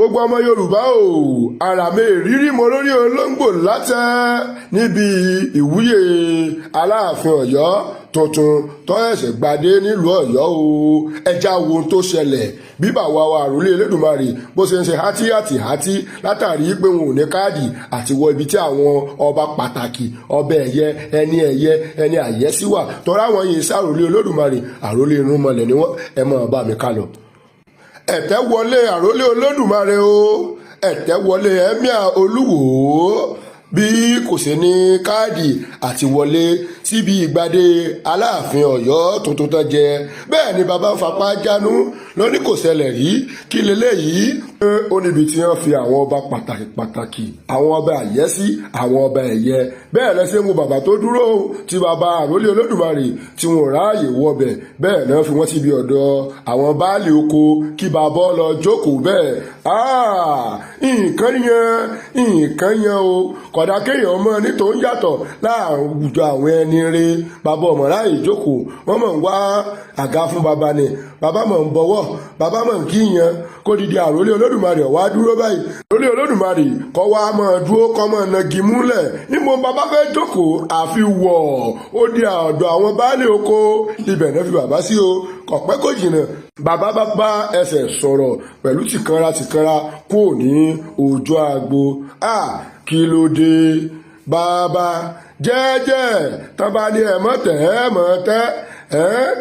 gbogbo ọmọ yorùbá o àràmé ìrírí mo lórí olóńgbò látẹ níbi ìwúyè aláàfin ọ̀yọ́ tuntun tó ẹ̀sẹ̀ gbadé nílùú ọ̀yọ́ o ẹja wo tó ṣẹlẹ̀ bí bàwá wa àròlé elédùnmarè bó ṣe ń ṣe hátí látàrí pé wọn ò ní káàdì àti wọ ibi tí àwọn ọba pàtàkì ọba ẹni àyẹ́sí wà tọ́ra wọn yìí sàròlé olódùmarè àròlé irúnmọlẹ̀ ni wọ́n ẹ mọ̀ bá mi ká lọ. ẹ̀tẹ́ wọlé àròlé olódùmarè o ẹ̀tẹ́ wọlé ẹ̀míà olúwo bí kò sí ní káàdì àti wọlé síbi ìgbàdé aláàfin ọ̀yọ́ tuntun tó jẹ bẹ́ẹ̀ ni bàbá ń fapá jánu lóní kò ṣẹlẹ̀ rí kí leléyìí ó níbi tí wọ́n fi àwọn ọba pàtàkì àwọn ọba àyẹ́sí àwọn ọba ẹ̀yẹ bẹ́ẹ̀ lẹ́sẹ̀ ń wo bàbá tó dúró tí bàbá àròlé olódùmarè tí wọn ò ráàyè wọbẹ̀ bẹ́ẹ̀ náà fi wọ́n síbi ọ̀dọ̀ àwọn baálé oko kí bàbá lọ jókòó bẹ́ẹ̀ nǹkan yẹn o kódà kéèyàn mọ nítorí yàtọ̀ láàwùjọ àwọn ẹni rẹ bàbá ọmọ ráàyè jókòó wọ́n mọ̀ ń wá àga fún bàbá ni bàbá mọ̀ ń bọ̀wọ̀ bàbá mọ̀ ń kíyàn kó dìde àròlé olódùmarè wá dúró báyìí àròlé olódùmarè kọ́ wá mọ̀ dúró kọ́ mọ̀ nagi múlẹ̀ níbo bàbá fẹ́ jókòó àfi wọ̀ ó di ọ̀dọ̀ àwọn baálé oko ibẹ̀ náà fi bàbá sí o kọ̀pẹ́ kò jìnnà bàbá bá bá ẹsẹ̀ sọ̀rọ̀ pẹ̀lú tìkanra kò ní ojú agbo kí ló dé bàbá jẹ́jẹ́ tọ́ba ní ẹ̀mọ́tẹ́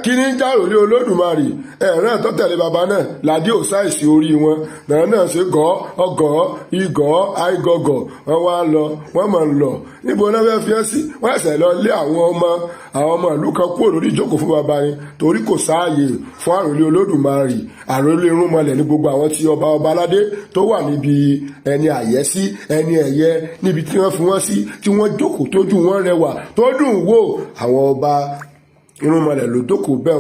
kí ní jàròlé olódùmarè ẹ̀ràn tó tẹ̀lé bàbá náà ládé ò sáìsì orí wọn náà ṣe igọ̀ àìgọ̀gọ̀ wọn wá lọ wọn mọ̀ ń lọ níbo náà fẹ́ fi ẹ́ sí wọ́n ẹ̀sẹ̀ lọ lé àwọn ọmọ ìlú kan kúrò lórí ìjókòó fún bàbá yẹn torí kò sáàyè fún àròlé olódùmarè àròlé irúnmọlẹ̀ ní gbogbo àwọn tí ọba aládé tó wà níbi ẹni àyẹ́sí ẹni ẹ̀yẹ níbi tí wọ́n fi wọ́n sí tí wọ́n jókòó tójú wọn rẹwà tó dùn wò àwọn ọba irúnmọlẹ̀ ló dókòó bẹ́ẹ̀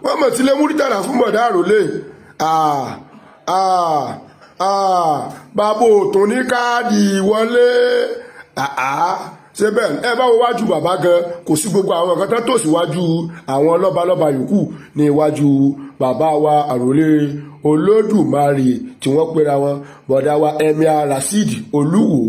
wọ́n mọ̀ sílé múrítàlá fún bọ̀dá àròlé bàbá òtún ní káàdì ìwọlé ṣé bẹ́ẹ̀ ẹ bá wo wájú bàbá gan kò sí gbogbo àwọn nǹkan tó tò síwájú àwọn lọ́balọ́ba yòókù ní iwájú bàbá wa àròlé olódùmarè tí wọ́n pera wọn bọ̀dá wa Emir Rasheed Oluwo